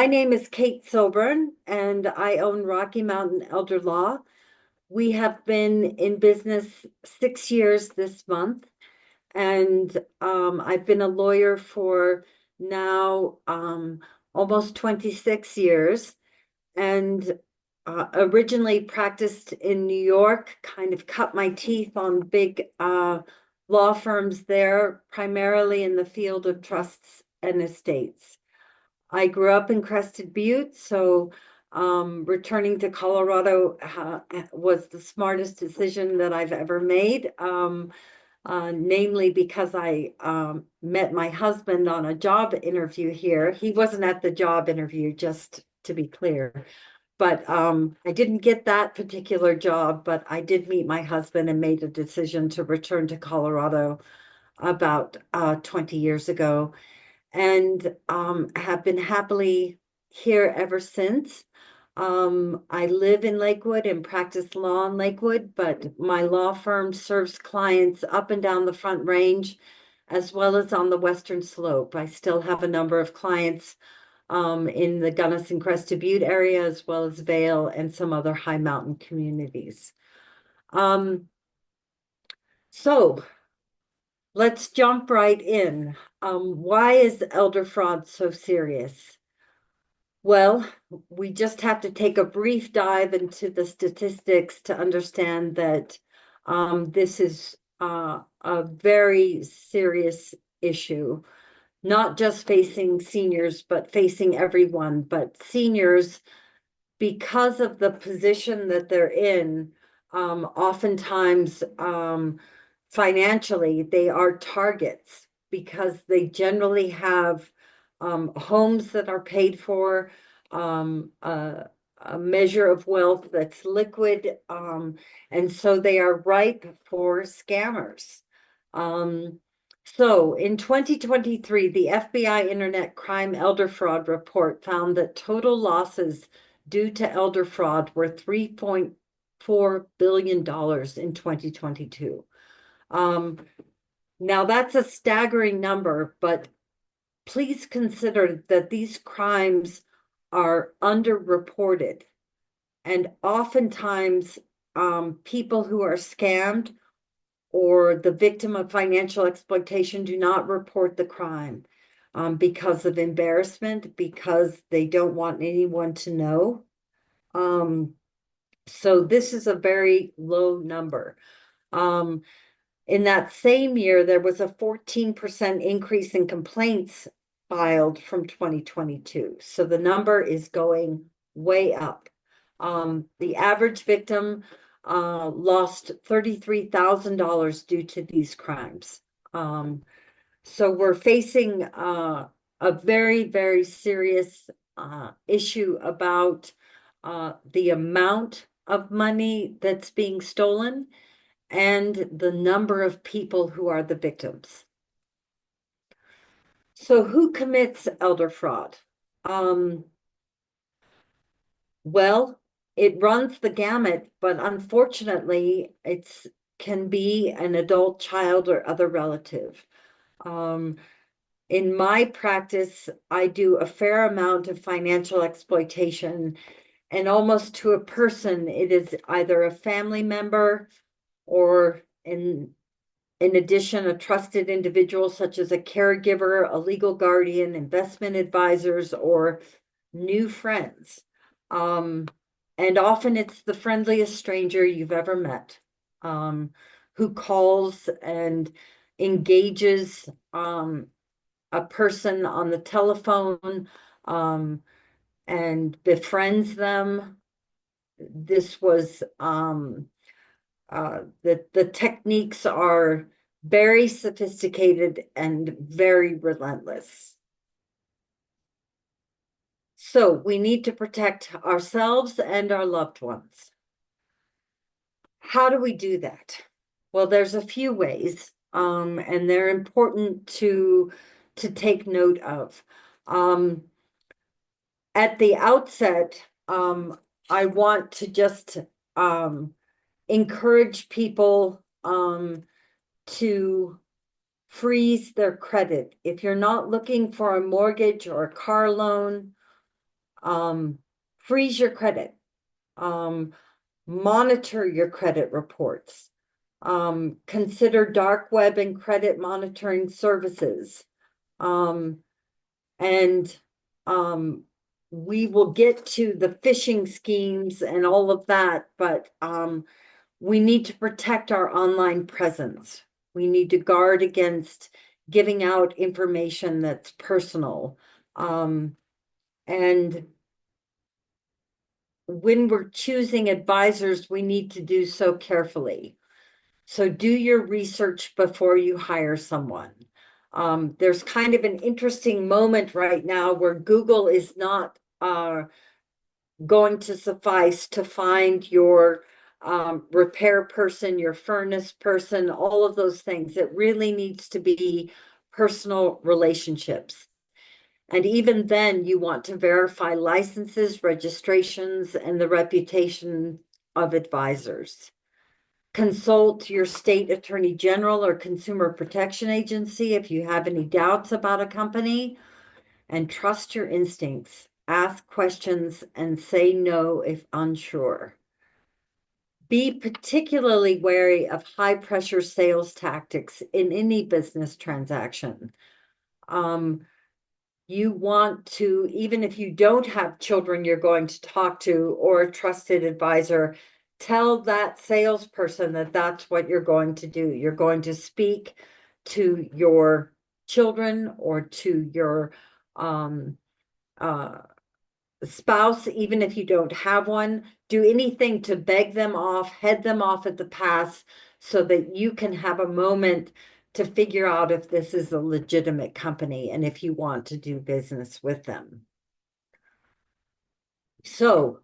My name is Kate Silburn, and I own Rocky Mountain Elder Law. We have been in business 6 years this month, and I've been a lawyer for now almost 26 years, and originally practiced in New York, kind of cut my teeth on big law firms there, primarily in the field of trusts and estates. I grew up in Crested Butte, so returning to Colorado was the smartest decision that I've ever made, namely because I met my husband on a job interview here. He wasn't at the job interview, just to be clear, but I didn't get that particular job, but I did meet my husband and made a decision to return to Colorado about 20 years ago, and have been happily here ever since. I live in Lakewood and practice law in Lakewood, but my law firm serves clients up and down the Front Range, as well as on the Western Slope. I still have a number of clients in the Gunnison Crested Butte area, as well as Vail and some other high mountain communities. So let's jump right in. Why is elder fraud so serious? Well, we just have to take a brief dive into the statistics to understand that this is a very serious issue, not just facing seniors, but facing everyone. But seniors, because of the position that they're in, oftentimes financially, they are targets because they generally have homes that are paid for, a measure of wealth that's liquid, and so they are ripe for scammers. So in 2023, the FBI Internet Crime Elder Fraud Report found that total losses due to elder fraud were $3.4 billion in 2022. Now that's a staggering number, but please consider that these crimes are underreported. And oftentimes, people who are scammed or the victim of financial exploitation do not report the crime because of embarrassment, because they don't want anyone to know. So this is a very low number. In that same year, there was a 14% increase in complaints filed from 2022. So the number is going way up. The average victim lost $33,000 due to these crimes. So we're facing a very, very serious issue about the amount of money that's being stolen and the number of people who are the victims. So who commits elder fraud? Well, it runs the gamut, but unfortunately, it can be an adult child or other relative. In my practice, I do a fair amount of financial exploitation, and almost to a person, it is either a family member or in addition, a trusted individual such as a caregiver, a legal guardian, investment advisors, or new friends. And often it's the friendliest stranger you've ever met, who calls and engages a person on the telephone and befriends them. This was the techniques are very sophisticated and very relentless. So we need to protect ourselves and our loved ones. How do we do that? Well, there's a few ways, and they're important to take note of. At the outset, I want to just encourage people to freeze their credit. If you're not looking for a mortgage or a car loan freeze your credit, um, monitor your credit reports, consider dark web and credit monitoring services. And we will get to the phishing schemes and all of that, but we need to protect our online presence. We need to guard against giving out information that's personal. And when we're choosing advisors, we need to do so carefully. So do your research before you hire someone. There's kind of an interesting moment right now where Google is not going to suffice to find your repair person, your furnace person, all of those things. It really needs to be personal relationships. And even then, you want to verify licenses, registrations, and the reputation of advisors. Consult your state attorney general or consumer protection agency if you have any doubts about a company, and trust your instincts. Ask questions and say no if unsure. Be particularly wary of high pressure sales tactics in any business transaction. You want to, even if you don't have children you're going to talk to or a trusted advisor, tell that salesperson that that's what you're going to do. You're going to speak to your children or to your spouse, even if you don't have one. Do anything to beg them off, head them off at the pass so that you can have a moment to figure out if this is a legitimate company and if you want to do business with them. So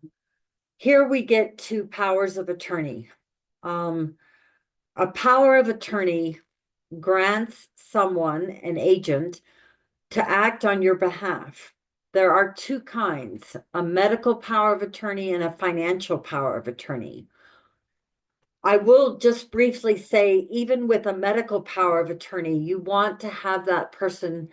here we get to powers of attorney. A power of attorney grants someone, an agent, to act on your behalf. There are two kinds, a medical power of attorney and a financial power of attorney. I will just briefly say, even with a medical power of attorney, you want to have that person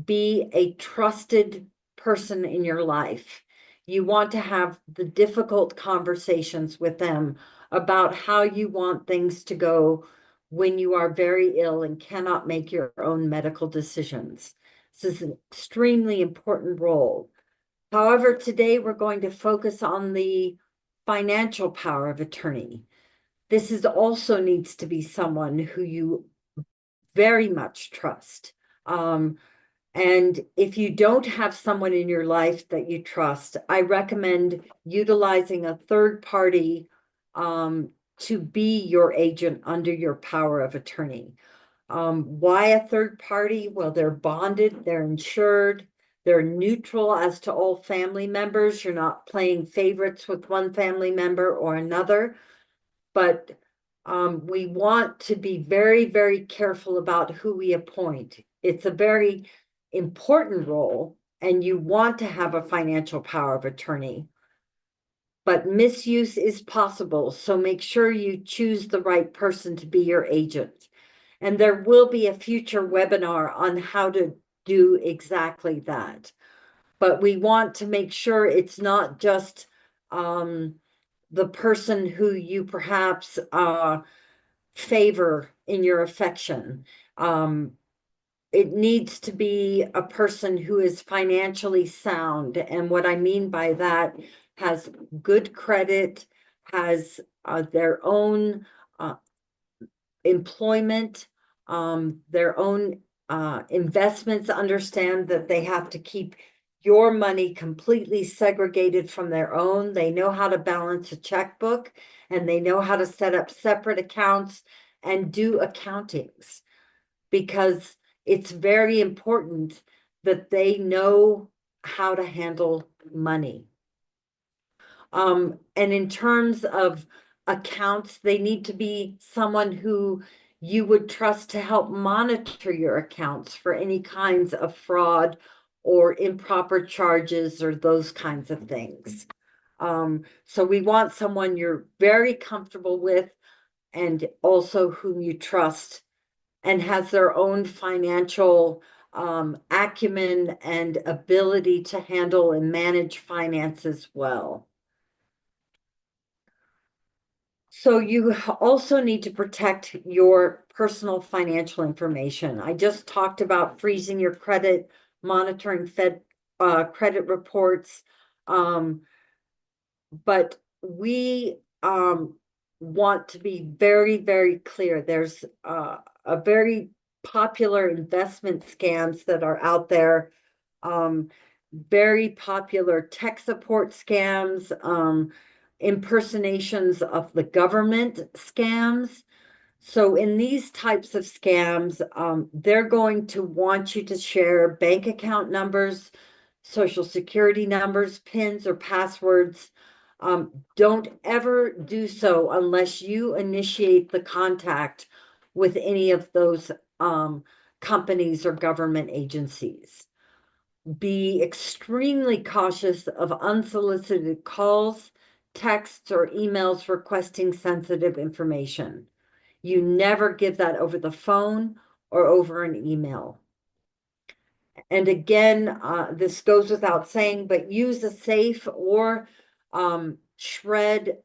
be a trusted person in your life. You want to have the difficult conversations with them about how you want things to go when you are very ill and cannot make your own medical decisions. This is an extremely important role. However, today we're going to focus on the financial power of attorney. This is also needs to be someone who you very much trust. And if you don't have someone in your life that you trust, I recommend utilizing a third party to be your agent under your power of attorney. Why a third party? Well, they're bonded, they're insured, they're neutral as to all family members. You're not playing favorites with one family member or another, but we want to be very, very careful about who we appoint. It's a very important role, and you want to have a financial power of attorney, but misuse is possible. So make sure you choose the right person to be your agent. And there will be a future webinar on how to do exactly that. But we want to make sure it's not just the person who you perhaps favor in your affection. It needs to be a person who is financially sound. And what I mean by that, has good credit, has their own employment, their own investments, understand that they have to keep your money completely segregated from their own. They know how to balance a checkbook, and they know how to set up separate accounts and do accountings, because it's very important that they know how to handle money. And in terms of accounts, they need to be someone who you would trust to help monitor your accounts for any kinds of fraud or improper charges or those kinds of things. So we want someone you're very comfortable with and also whom you trust and has their own financial acumen and ability to handle and manage finances well. So you also need to protect your personal financial information. I just talked about freezing your credit, monitoring Fed credit reports, but we want to be very, very clear. There's a very popular investment scams that are out there, very popular tech support scams, impersonations of the government scams. So in these types of scams, they're going to want you to share bank account numbers, social security numbers, PINs, or passwords. Don't ever do so unless you initiate the contact with any of those companies or government agencies. Be extremely cautious of unsolicited calls, texts, or emails requesting sensitive information. You never give that over the phone or over an email. And again, this goes without saying, but use a safe or shred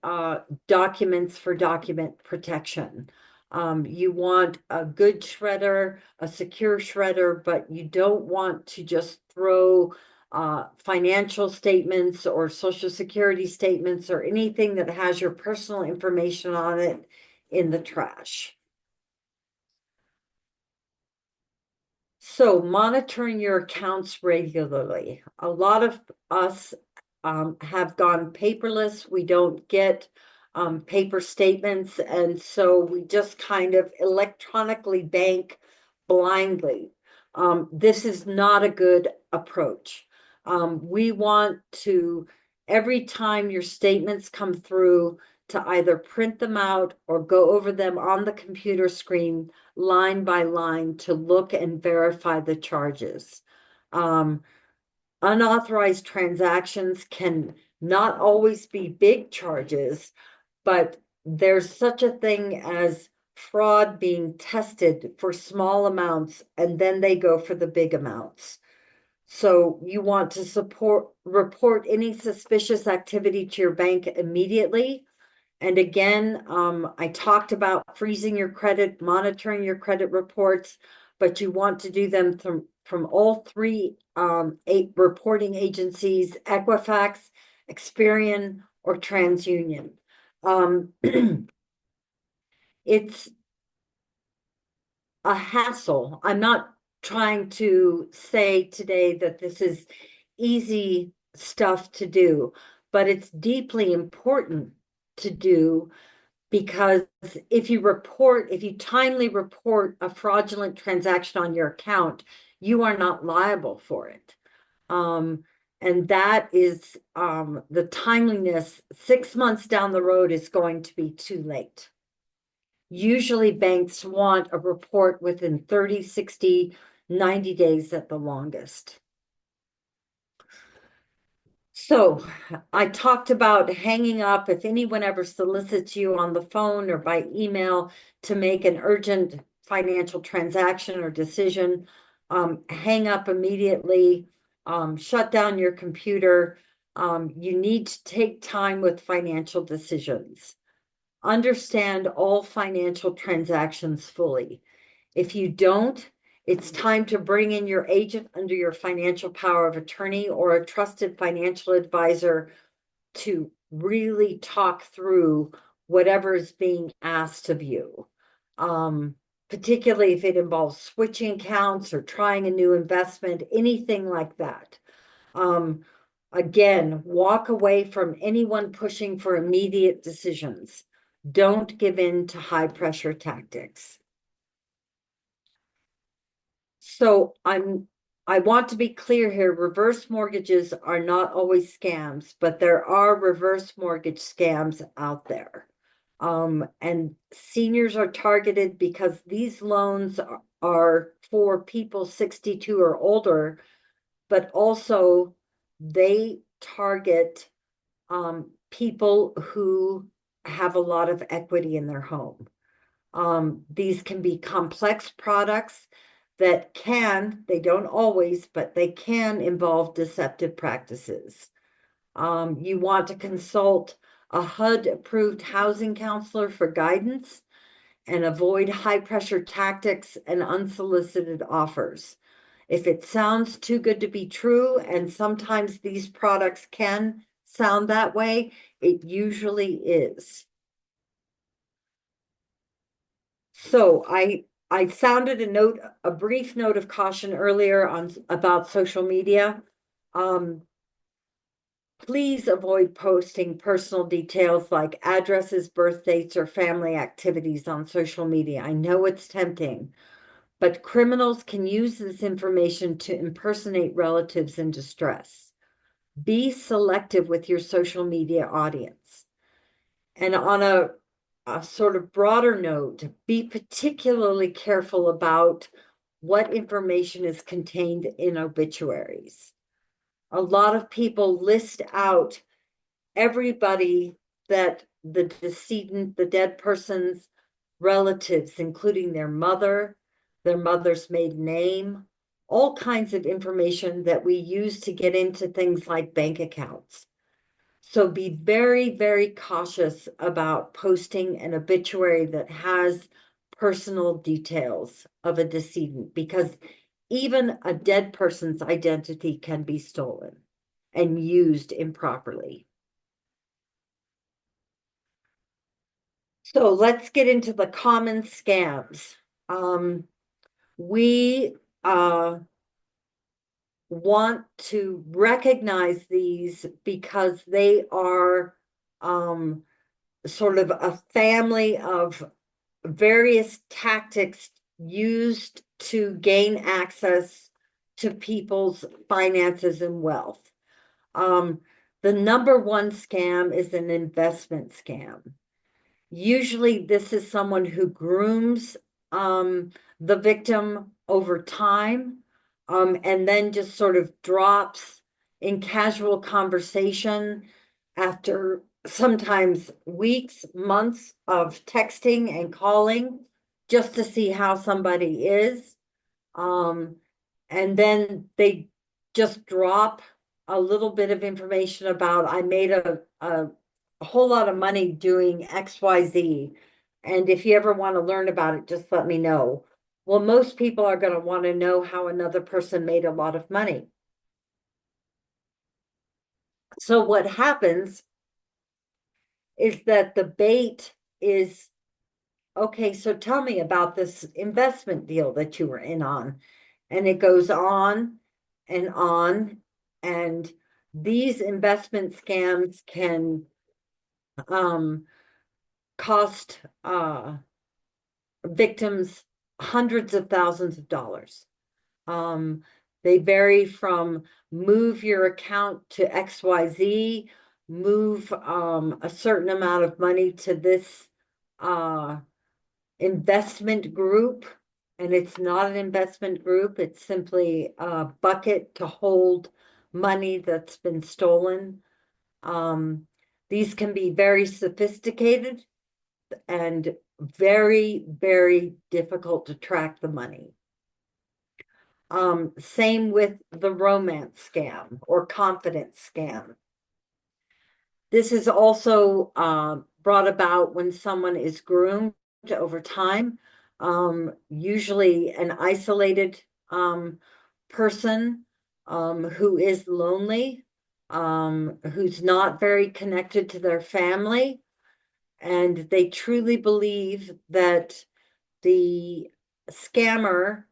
documents for document protection. You want a good shredder, a secure shredder, but you don't want to just throw financial statements or social security statements or anything that has your personal information on it in the trash. So monitoring your accounts regularly. A lot of us have gone paperless. We don't get paper statements, and so we just kind of electronically bank blindly. This is not a good approach. We want to, every time your statements come through, to either print them out or go over them on the computer screen line by line to look and verify the charges. Unauthorized transactions can not always be big charges, but there's such a thing as fraud being tested for small amounts and then they go for the big amounts. So you want to report any suspicious activity to your bank immediately. And again, I talked about freezing your credit, monitoring your credit reports, but you want to do them from all three reporting agencies, Equifax, Experian, or TransUnion. It's a hassle. I'm not trying to say today that this is easy stuff to do, but it's deeply important to do, because if you timely report a fraudulent transaction on your account, you are not liable for it. And that is the timeliness 6 months down the road is going to be too late. Usually banks want a report within 30, 60, 90 days at the longest. So I talked about hanging up if anyone ever solicits you on the phone or by email to make an urgent financial transaction or decision. Hang up immediately, shut down your computer. You need to take time with financial decisions. Understand all financial transactions fully. If you don't, it's time to bring in your agent under your financial power of attorney or a trusted financial advisor to really talk through whatever is being asked of you. Particularly if it involves switching accounts or trying a new investment, anything like that. Again, walk away from anyone pushing for immediate decisions. Don't give in to high pressure tactics. So I want to be clear here, reverse mortgages are not always scams, but there are reverse mortgage scams out there. And seniors are targeted because these loans are for people 62 or older, but also they target people who have a lot of equity in their home. These can be complex products that they don't always, but they can involve deceptive practices. You want to consult a HUD-approved housing counselor for guidance and avoid high-pressure tactics and unsolicited offers. If it sounds too good to be true, and sometimes these products can sound that way, it usually is. So I sounded a brief note of caution earlier on about social media. Please avoid posting personal details like addresses, birth dates, or family activities on social media. I know it's tempting, but criminals can use this information to impersonate relatives in distress. Be selective with your social media audience. And on a sort of broader note, be particularly careful about what information is contained in obituaries. A lot of people list out everybody that the decedent, the dead person's relatives, including their mother's maiden name, all kinds of information that we use to get into things like bank accounts. So be very, very cautious about posting an obituary that has personal details of a decedent, because even a dead person's identity can be stolen and used improperly. So let's get into the common scams. We want to recognize these because they are sort of a family of various tactics used to gain access to people's finances and wealth. The number one scam is an investment scam. Usually this is someone who grooms the victim over time, and then just sort of drops in casual conversation after sometimes weeks, months of texting and calling just to see how somebody is. And then they just drop a little bit of information about, I made a whole lot of money doing XYZ. And if you ever want to learn about it, just let me know. Well, most people are going to want to know how another person made a lot of money. So what happens is that the bait is, okay, so tell me about this investment deal that you were in on. And it goes on and on. And these investment scams can cost victims hundreds of thousands of dollars. They vary from move your account to XYZ, move a certain amount of money to this investment group. And it's not an investment group, it's simply a bucket to hold money that's been stolen. These can be very sophisticated and very, very difficult to track the money. Same with the romance scam or confidence scam. This is also brought about when someone is groomed over time, usually an isolated person who is lonely, who's not very connected to their family, and they truly believe that the scammer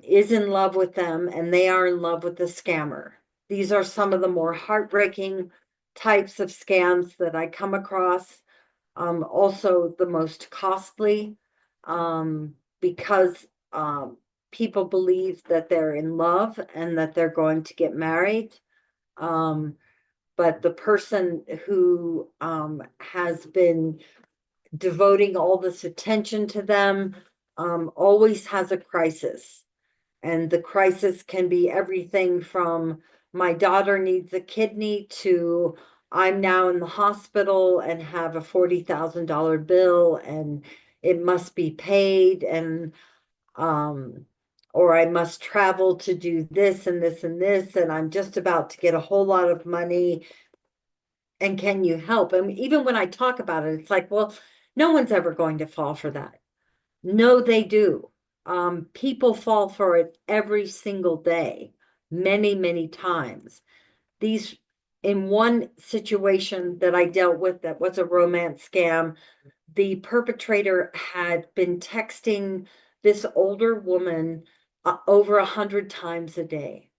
is in love with them and they are in love with the scammer. These are some of the more heartbreaking types of scams that I come across. Also the most costly, because people believe that they're in love and that they're going to get married. But the person who has been devoting all this attention to them always has a crisis. And the crisis can be everything from my daughter needs a kidney to I'm now in the hospital and have a $40,000 bill and it must be paid. And or I must travel to do this and this and this, and I'm just about to get a whole lot of money. And can you help? And even when I talk about it, it's like, well, no one's ever going to fall for that. No, they do. People fall for it every single day, many, many times. These, in one situation that I dealt with that was a romance scam, the perpetrator had been texting this older woman over 100 times a day.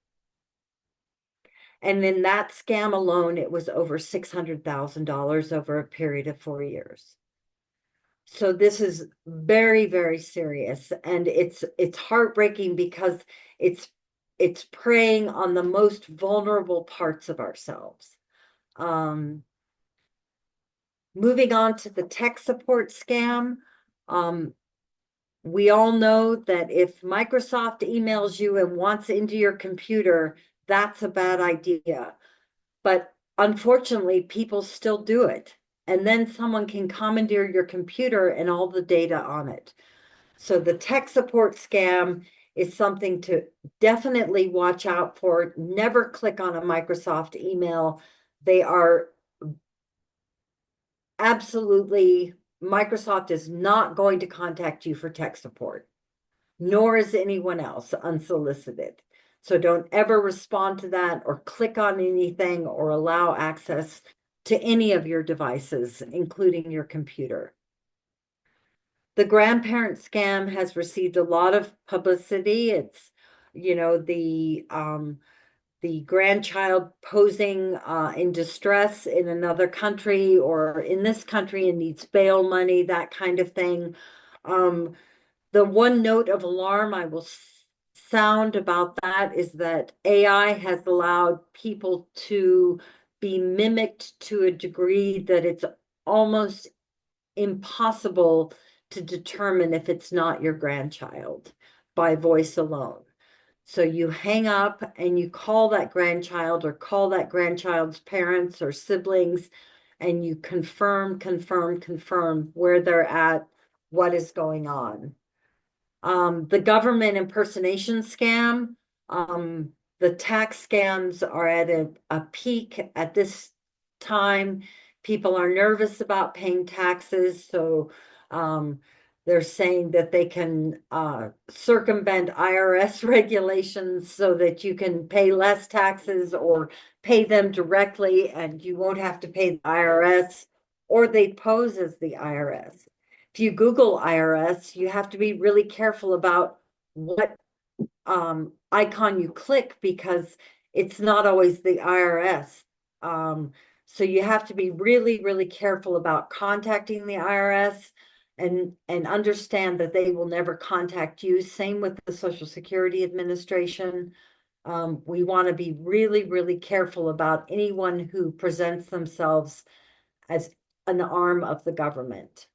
And in that scam alone, it was over $600,000 over a period of 4 years. So this is very, very serious, and it's heartbreaking because it's it's preying on the most vulnerable parts of ourselves. Um, Moving on to the tech support scam, um, we all know that if Microsoft emails you and wants into your computer, that's a bad idea. But unfortunately, people still do it. And then someone can commandeer your computer and all the data on it. So the tech support scam is something to definitely watch out for. Never click on a Microsoft email. They are absolutely, Microsoft is not going to contact you for tech support, nor is anyone else unsolicited. So don't ever respond to that or click on anything or allow access to any of your devices, including your computer. The grandparent scam has received a lot of publicity. It's, the grandchild posing in distress in another country or in this country and needs bail money, that kind of thing. The one note of alarm I will sound about that is that AI has allowed people to be mimicked to a degree that it's almost impossible to determine if it's not your grandchild by voice alone. So you hang up and you call that grandchild or call that grandchild's parents or siblings, and you confirm where they're at, what is going on. The government impersonation scam, the tax scams are at a peak at this time. People are nervous about paying taxes, so they're saying that they can circumvent IRS regulations so that you can pay less taxes or pay them directly and you won't have to pay the IRS, or they pose as the IRS. If you Google IRS, you have to be really careful about what icon you click because it's not always the IRS. So you have to be really, really careful about contacting the IRS and understand that they will never contact you. Same with the Social Security Administration. We want to be really, really careful about anyone who presents themselves as an arm of the government.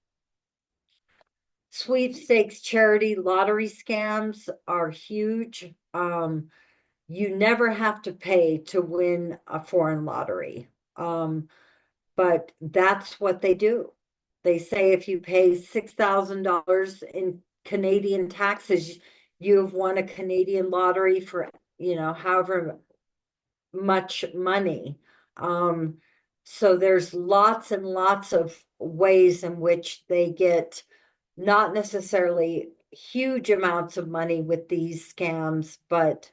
Sweepstakes, charity, lottery scams are huge. You never have to pay to win a foreign lottery. But that's what they do. They say if you pay $6,000 in Canadian taxes, you have won a Canadian lottery for, however much money. So there's lots and lots of ways in which they get not necessarily huge amounts of money with these scams, but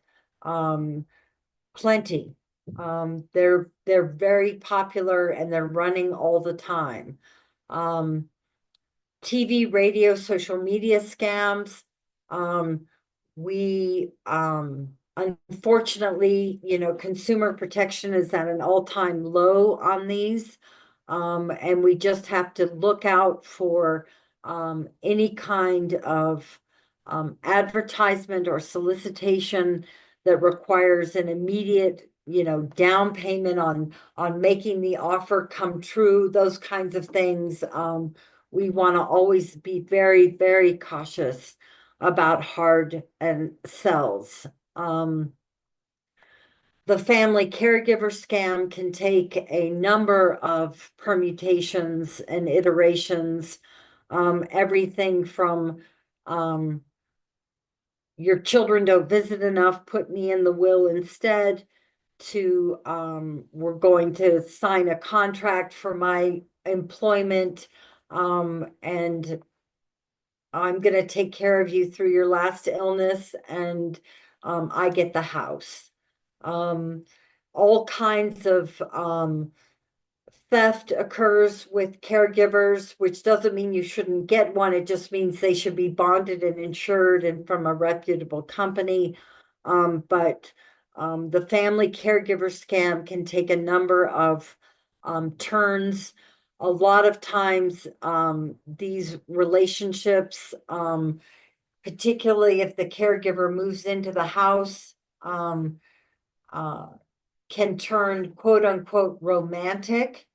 plenty. They're very popular and they're running all the time. TV, radio, social media scams. We unfortunately, consumer protection is at an all-time low on these. And we just have to look out for any kind of advertisement or solicitation that requires an immediate, down payment on making the offer come true, those kinds of things. We want to always be very, very cautious about hard and sells. The family caregiver scam can take a number of permutations and iterations, everything from your children don't visit enough, put me in the will instead, to we're going to sign a contract for my employment, and I'm going to take care of you through your last illness, and I get the house. Um, all kinds of theft occurs with caregivers, which doesn't mean you shouldn't get one. It just means they should be bonded and insured and from a reputable company. But the family caregiver scam can take a number of turns. A lot of times, these relationships, particularly if the caregiver moves into the house, uh, can turn quote unquote romantic,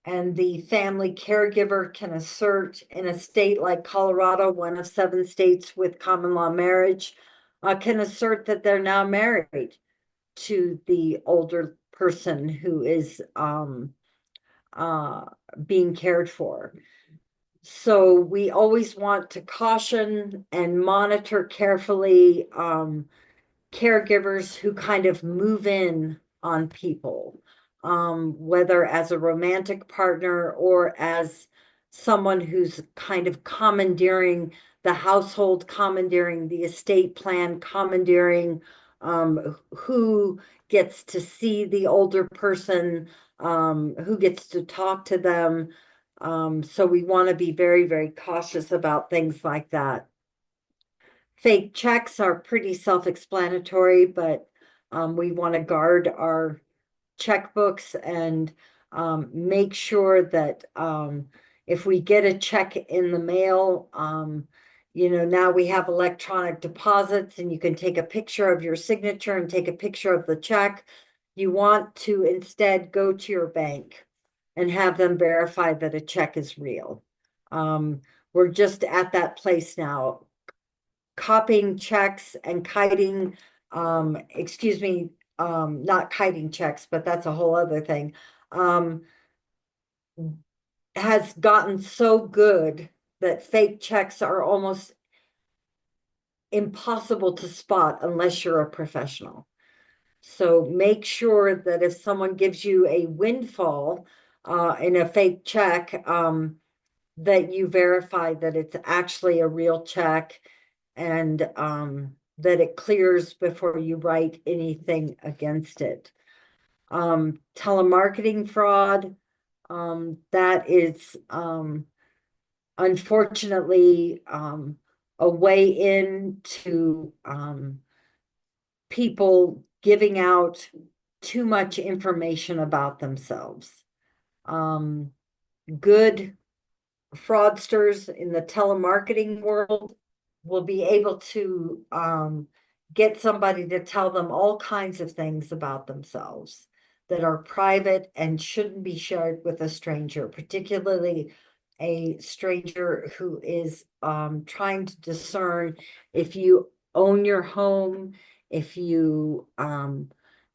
and the family caregiver can assert in a state like Colorado, one of 7 states with common law marriage, can assert that they're now married to the older person who is uh, being cared for. So we always want to caution and monitor carefully caregivers who kind of move in on people, whether as a romantic partner or as someone who's kind of commandeering the household, commandeering the estate plan, commandeering who gets to see the older person, who gets to talk to them. So we want to be very, very cautious about things like that. Fake checks are pretty self-explanatory, but we want to guard our checkbooks and make sure that if we get a check in the mail, now we have electronic deposits and you can take a picture of your signature and take a picture of the check. You want to instead go to your bank and have them verify that a check is real. We're just at that place now, copying checks and kiting, excuse me, not kiting checks, but that's a whole other thing, has gotten so good that fake checks are almost impossible to spot unless you're a professional. So make sure that if someone gives you a windfall in a fake check, that you verify that it's actually a real check, and that it clears before you write anything against it. Telemarketing fraud, that is unfortunately a way into people giving out too much information about themselves. Good fraudsters in the telemarketing world will be able to get somebody to tell them all kinds of things about themselves that are private and shouldn't be shared with a stranger, particularly a stranger who is trying to discern if you own your home, if you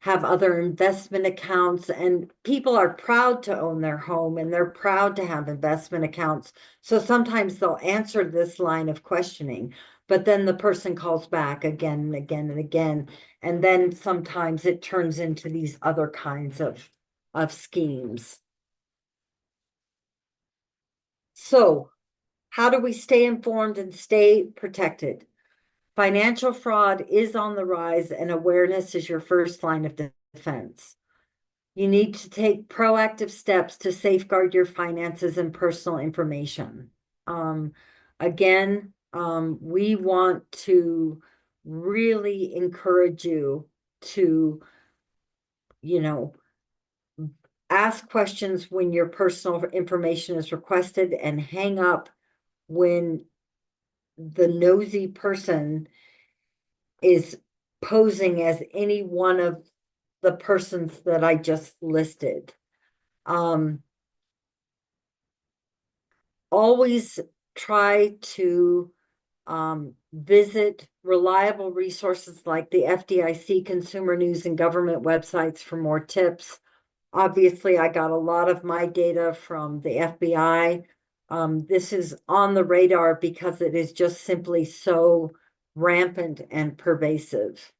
have other investment accounts. And people are proud to own their home and they're proud to have investment accounts. So sometimes they'll answer this line of questioning, but then the person calls back again and again and again. And then sometimes it turns into these other kinds of schemes. So how do we stay informed and stay protected? Financial fraud is on the rise, and awareness is your first line of defense. You need to take proactive steps to safeguard your finances and personal information. Again, we want to really encourage you to, you know, ask questions when your personal information is requested, and hang up when the nosy person is posing as any one of the persons that I just listed. Always try to visit reliable resources like the FDIC, consumer news, and government websites for more tips. Obviously, I got a lot of my data from the FBI. This is on the radar because it is just simply so rampant and pervasive.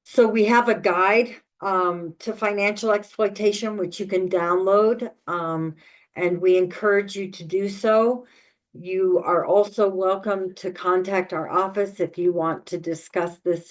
So we have a guide to financial exploitation, which you can download, and we encourage you to do so. You are also welcome to contact our office if you want to discuss this